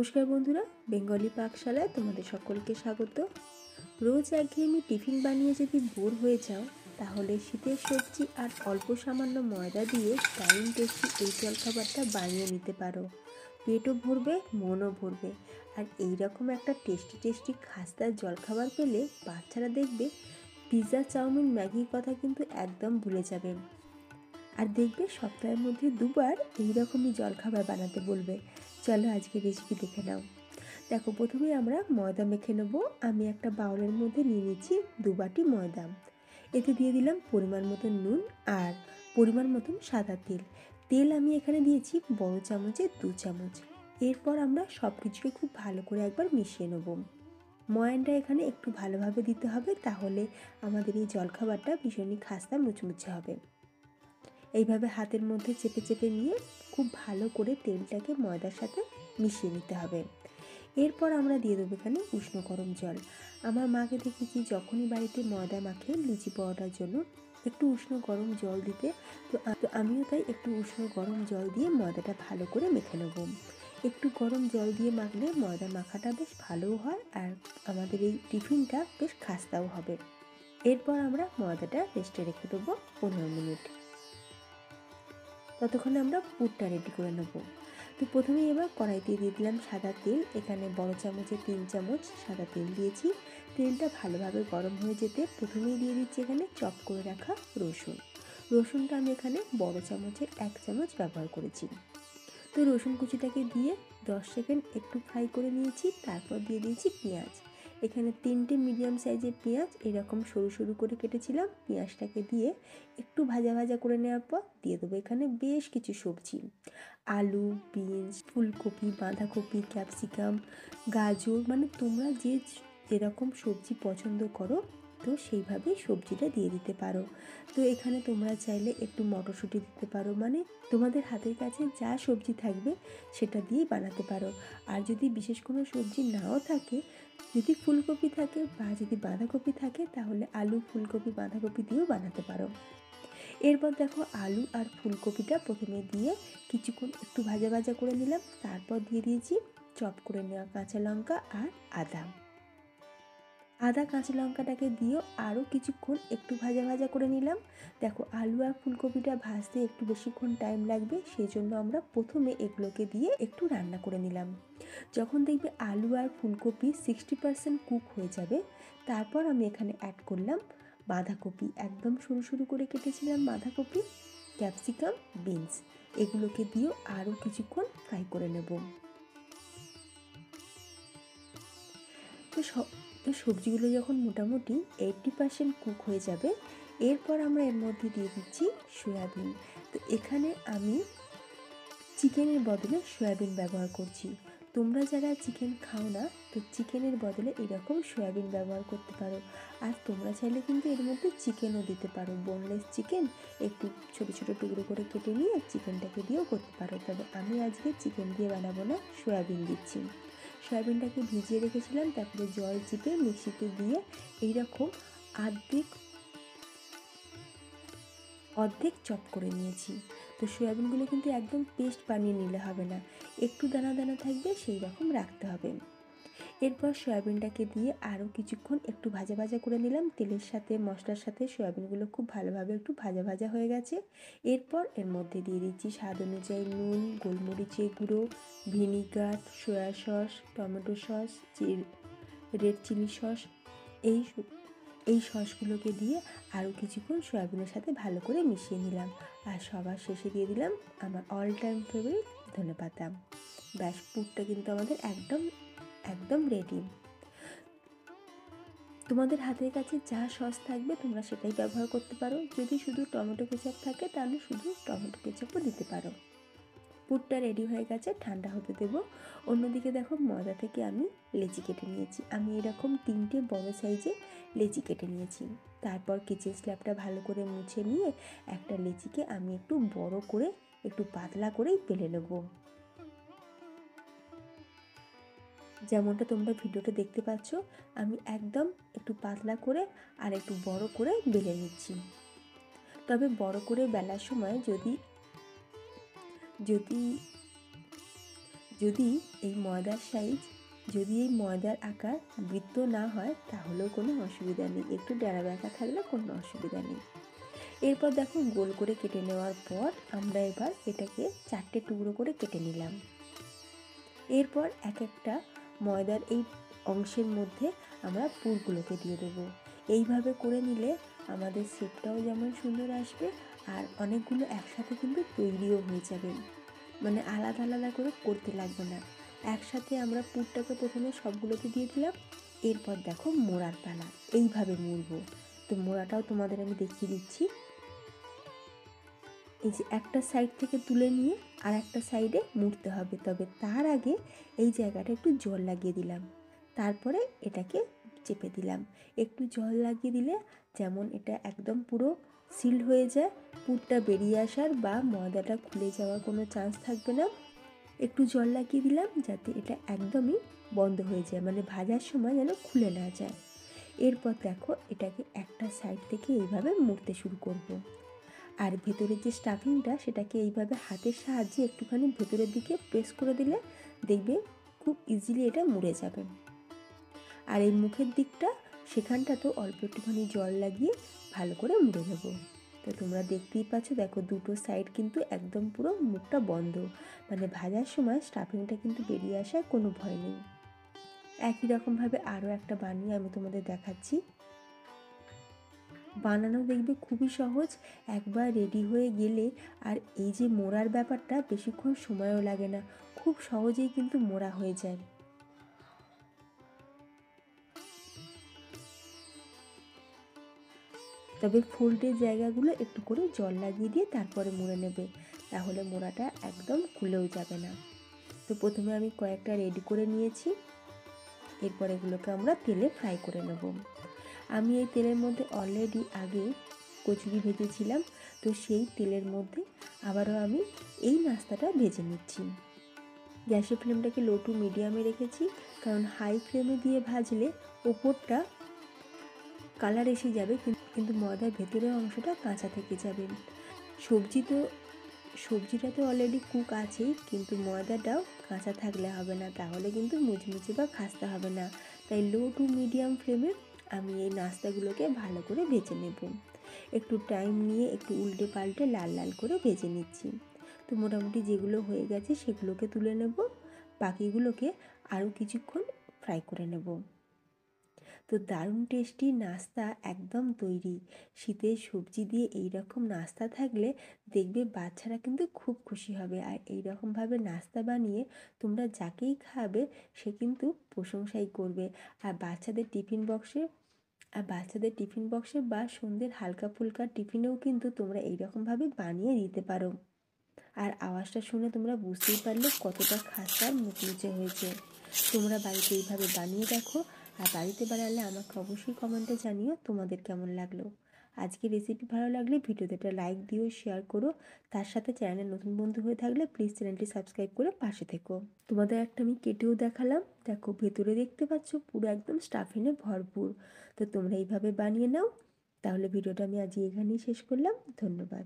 নমস্কার বন্ধুরা, বেঙ্গলি পাকশালায় তোমাদের সকলকে স্বাগত। রোজ একঘেয়েমি টিফিন বানিয়ে যদি বোর হয়ে যাও, তাহলে শীতের সবজি আর অল্প সামান্য ময়দা দিয়ে দারুণ টেস্টি এই জলখাবারটা বানিয়ে নিতে পারো। পেটও ভরবে, মনও ভরবে। আর এইরকম একটা টেস্টি খাস্তার জলখাবার পেলে বাচ্চারা দেখবে পিৎজা, চাউমিন, ম্যাগির কথা কিন্তু একদম ভুলে যাবে। আর দেখবে সপ্তাহের মধ্যে দুবার এইরকমই জলখাবার বানাতে বলবে। চলো আজকে রেসিপি দেখে নাও। দেখো, প্রথমে আমরা ময়দা মেখে নেবো। আমি একটা বাউলের মধ্যে নিয়ে নিচ্ছি 2 বাটি ময়দা। এতে দিয়ে দিলাম পরিমাণ মতন নুন আর পরিমাণ মতন সাদা তেল। তেল আমি এখানে দিয়েছি বড় চামচে 2 চামচ। এরপর আমরা সব কিছুকে খুব ভালো করে একবার মিশিয়ে নেব। ময়ানটা এখানে একটু ভালোভাবে দিতে হবে, তাহলে আমাদের এই জলখাবারটা ভীষণই খাস্তা মুচমুচে হবে। এইভাবে হাতের মধ্যে চেপে চেপে নিয়ে খুব ভালো করে তেলটাকে ময়দার সাথে মিশিয়ে নিতে হবে। এরপর আমরা দিয়ে দেবো এখানে উষ্ণ গরম জল। আমার মাকে দেখেছি যখনই বাড়িতে ময়দা মাখে লুচি পরোটার জন্য একটু উষ্ণ গরম জল দিতে, তো আমিও তাই একটু উষ্ণ গরম জল দিয়ে ময়দাটা ভালো করে মেখে নেব। একটু গরম জল দিয়ে মাখলে ময়দা মাখাটা বেশ ভালোও হয়, আর আমাদের এই টিফিনটা বেশ খাস্তাও হবে। এরপর আমরা ময়দাটা রেস্টে রেখে দেবো 15 মিনিট। ততক্ষণে আমরা পুরটা রেডি করে নেব। তো প্রথমেই এবার কড়াইতে দিয়ে দিলাম সাদা তেল। এখানে বড় চামচে 3 চামচ সাদা তেল দিয়েছি। তেলটা ভালোভাবে গরম হয়ে যেতে প্রথমেই দিয়ে দিচ্ছি এখানে চপ করে রাখা রসুন। রসুনটা আমি এখানে বড় চামচের 1 চামচ ব্যবহার করেছি। তো রসুন কুচিটাকে দিয়ে 10 সেকেন্ড একটু ফ্রাই করে নিয়েছি। তারপর দিয়ে দিয়েছি পেঁয়াজ। এখানে 3টে মিডিয়াম সাইজের পেঁয়াজ এরকম সরু সরু করে কেটেছিলাম। পেঁয়াজটাকে দিয়ে একটু ভাজা ভাজা করে নেওয়ার পর দিয়ে দেবো এখানে বেশ কিছু সবজি: আলু, বিনস, ফুলকপি, বাঁধাকপি, ক্যাপসিকাম, গাজর, মানে তোমরা যেরকম সবজি পছন্দ করো তো সেইভাবেই সবজিটা দিয়ে দিতে পারো। তো এখানে তোমরা চাইলে একটু মটরশুঁটি দিতে পারো, মানে তোমাদের হাতের কাছে যা সবজি থাকবে সেটা দিয়েই বানাতে পারো। আর যদি বিশেষ কোনো সবজি নাও থাকে, যদি ফুলকপি থাকে বা যদি বাঁধাকপি থাকে, তাহলে আলু, ফুলকপি, বাঁধাকপি দিয়েও বানাতে পারো। এরপর দেখো, আলু আর ফুলকপিটা প্রথমে দিয়ে কিছুক্ষণ একটু ভাজা ভাজা করে নিলাম। তারপর দিয়ে দিয়েছি চপ করে নেওয়া কাঁচা লঙ্কা আর আদা কাঁচা লঙ্কাটাকে দিয়েও আরও কিছুক্ষণ একটু ভাজা ভাজা করে নিলাম। দেখো, আলু আর ফুলকপিটা ভাজতে একটু বেশিক্ষণ টাইম লাগবে, সেই জন্য আমরা প্রথমে এগুলোকে দিয়ে একটু রান্না করে নিলাম। যখন দেখবে আলু আর ফুলকপি 60% কুক হয়ে যাবে, তারপর আমি এখানে অ্যাড করলাম বাঁধাকপি। একদম সরু সরু করে কেটেছিলাম বাঁধাকপি, ক্যাপসিকাম, বিনস। এগুলোকে দিয়েও আরও কিছুক্ষণ ফ্রাই করে নেব। তো সবজিগুলো যখন মোটামুটি 80% কুক হয়ে যাবে, এরপর আমরা এর মধ্যে দিয়ে দিচ্ছি সয়াবিন। তো এখানে আমি চিকেনের বদলে সয়াবিন ব্যবহার করছি। তোমরা যারা চিকেন খাও না, তো চিকেনের বদলে এরকম সয়াবিন ব্যবহার করতে পারো। আর তোমরা চাইলে কিন্তু এর মধ্যে চিকেনও দিতে পারো, বোনলেস চিকেন একটু ছোটো ছোটো টুকরো করে কেটে নিয়ে চিকেনটাকে দিয়েও করতে পারো। তবে আমি আজকে চিকেন দিয়ে বানাবো না, সয়াবিন দিচ্ছি। সয়াবিনটাকে ভিজিয়ে রেখেছিলাম, তারপরে জল চিপে মিক্সিতে দিয়ে এইরকম অর্ধেক চপ করে নিয়েছি। তো সয়াবিনগুলো কিন্তু একদম পেস্ট বানিয়ে নিলে হবে না, একটু দানা দানা থাকবে সেই রকম রাখতে হবে। এরপর সয়াবিনটাকে দিয়ে আরও কিছুক্ষণ একটু ভাজা ভাজা করে নিলাম। তেলের সাথে মশলার সাথে সয়াবিনগুলো খুব ভালোভাবে একটু ভাজা ভাজা হয়ে গেছে। এরপর এর মধ্যে দিয়ে দিচ্ছি স্বাদ অনুযায়ী নুন, গোলমরিচের গুঁড়ো, vinegar, soya sauce, tomato sauce, red chilli sauce. এই সসগুলোকে দিয়ে আরও কিছুক্ষণ সয়াবিনের সাথে ভালো করে মিশিয়ে নিলাম। আর সবার শেষে দিয়ে দিলাম আমার অল টাইম ফেভারিট ধনেপাতা। ব্যাস, পুরটা কিন্তু আমাদের একদম রেডি। তোমাদের হাতের কাছে যা সস থাকবে তোমরা সেটাই ব্যবহার করতে পারো। যদি শুধু টমেটো কেচাপ থাকে তাহলে শুধু টমেটো কেচাপও দিতে পারো। পুরটা রেডি হয়ে গেছে, ঠান্ডা হতে দেবো। অন্যদিকে দেখো, ময়দা থেকে আমি লেচি কেটে নিয়েছি। আমি এরকম 3টে বড় সাইজে লেচি কেটে নিয়েছি। তারপর কিচেন স্ল্যাবটা ভালো করে মুছে নিয়ে একটা লেচিকে আমি একটু বড় করে একটু পাতলা করেই বেলে নেব। যেমনটা তোমরা ভিডিওটা দেখতে পাচ্ছ, আমি একদম একটু পাতলা করে আর একটু বড় করে বেলে নিচ্ছি। তবে বড় করে বেলার সময় যদি যদি এই ময়দার আকার বৃত্ত না হয় তাহলেও কোনো অসুবিধা নেই, একটু ডেরা বেঁকা থাকলে কোনো অসুবিধা নেই। এরপর দেখো গোল করে কেটে নেওয়ার পর আমরা এবার এটাকে 4টে টুকরো করে কেটে নিলাম। এরপর এক একটা ময়দার এই অংশের মধ্যে আমরা পুরগুলোকে দিয়ে দেবো। এইভাবে করে নিলে আমাদের শেপটাও যেমন সুন্দর আসবে আর অনেকগুলো একসাথে কিন্তু তৈরিও হয়ে যাবে, মানে আলাদা আলাদা করে করতে লাগবে না। একসাথে আমরা পুরটাকে প্রথমে সবগুলোতে দিয়ে দিলাম। এরপর দেখো মোড়ার পালা, এইভাবে মুড়বো। তো মোড়াটাও তোমাদের আমি দেখিয়ে দিচ্ছি। এই যে একটা সাইড থেকে তুলে নিয়ে আর একটা সাইডে মুড়তে হবে, তবে তার আগে এই জায়গাটা একটু জল লাগিয়ে দিলাম, তারপরে এটাকে চেপে দিলাম। একটু জল লাগিয়ে দিলে যেমন এটা একদম পুরো সিল হয়ে যায়, পুরটা বেরিয়ে আসার বা ময়দাটা খুলে যাওয়ার কোনো চান্স থাকবে না। একটু জল লাগিয়ে দিলাম যাতে এটা একদমই বন্ধ হয়ে যায়, মানে ভাজার সময় যেন খুলে না যায়। এরপর দেখো এটাকে একটা সাইড থেকে এইভাবে মুড়তে শুরু করব। আর ভেতরের যে স্টাফিংটা সেটাকে এইভাবে হাতের সাহায্যে একটুখানি ভেতরের দিকে প্রেস করে দিলে দেখবে খুব ইজিলি এটা মুড়ে যাবে। আর এই মুখের দিকটা সেখানটাতেও অল্প একটুখানি জল লাগিয়ে ভালো করে মুড়ে নেব। তো তোমরা দেখতেই পাচ্ছ, দেখো দুটো সাইড কিন্তু একদম পুরো মুখটা বন্ধ, মানে ভাজার সময় স্টাফিংটা কিন্তু বেরিয়ে আসার কোনো ভয় নেই। একই রকমভাবে আরও একটা বানিয়ে আমি তোমাদের দেখাচ্ছি। বানানো দেখবে খুবই সহজ, একবার রেডি হয়ে গেলে আর এই যে মোড়ার ব্যাপারটা বেশিক্ষণ সময়ও লাগে না, খুব সহজেই কিন্তু মোড়া হয়ে যায়। তবে ফোল্ডের জায়গাগুলো একটু করে জল লাগিয়ে দিয়ে তারপরে মুড়ে নেবে, তাহলে মোড়াটা একদম খুলেও যাবে না। তো প্রথমে আমি কয়েকটা রেডি করে নিয়েছি, এরপর এগুলোকে আমরা তেলে ফ্রাই করে নেব। আমি এই তেলের মধ্যে অলরেডি আগে কচুরি ভেজেছিলাম, তো সেই তেলের মধ্যে আবারও আমি এই নাস্তাটা ভেজে নিচ্ছি। গ্যাসের ফ্লেমটাকে লো টু মিডিয়ামে রেখেছি, কারণ হাই ফ্লেমে দিয়ে ভাজলে ওপরটা কালার এসে যাবে কিন্তু ময়দার ভেতরের অংশটা কাঁচা থেকে যাবে। সবজিটা তো অলরেডি কুক আছেই, কিন্তু ময়দাটাও কাঁচা থাকলে হবে না, তাহলে কিন্তু মুচমুচে বা খাস্তা হবে না। তাই লো টু মিডিয়াম ফ্লেমে আমি এই নাস্তাগুলোকে ভালো করে ভেজে নেব। একটু টাইম নিয়ে একটু উল্টে পাল্টে লাল লাল করে ভেজে নিচ্ছি। তো মোটামুটি যেগুলো হয়ে গেছে সেগুলোকে তুলে নেব, বাকিগুলোকে আরও কিছুক্ষণ ফ্রাই করে নেব। তো দারুণ টেস্টি নাস্তা একদম তৈরি। শীতের সবজি দিয়ে এই রকম নাস্তা থাকলে দেখবে বাচ্চারা কিন্তু খুব খুশি হবে। আর এই রকমভাবে নাস্তা বানিয়ে তোমরা যাকেই খাওয়াবে সে কিন্তু প্রশংসাই করবে। আর বাচ্চাদের টিফিন বক্সে বা সন্ধ্যের হালকা ফুলকা টিফিনেও কিন্তু তোমরা এইরকমভাবে বানিয়ে দিতে পারো। আর আওয়াজটা শুনে তোমরা বুঝতেই পারলে কতটা খাস্তা আর মুচমুচে হয়েছে। তোমরা বাড়িতে এইভাবে বানিয়ে দেখো, আর বাড়িতে বানালে আমাকে অবশ্যই কমেন্টে জানিও তোমাদের কেমন লাগলো। আজকে রেসিপি ভালো লাগলে ভিডিওতে একটা লাইক দিও, শেয়ার করো। তার সাথে চ্যানেলের নতুন বন্ধু হয়ে থাকলে প্লিজ চ্যানেলটি সাবস্ক্রাইব করে পাশে থেকো। তোমাদের একটা আমি কেটেও দেখালাম, দেখো ভেতরে দেখতে পাচ্ছ পুরো একদম স্টাফিংয়ে ভরপুর। তো তোমরা এইভাবে বানিয়ে নাও। তাহলে ভিডিওটা আমি আজ এখানেই শেষ করলাম। ধন্যবাদ।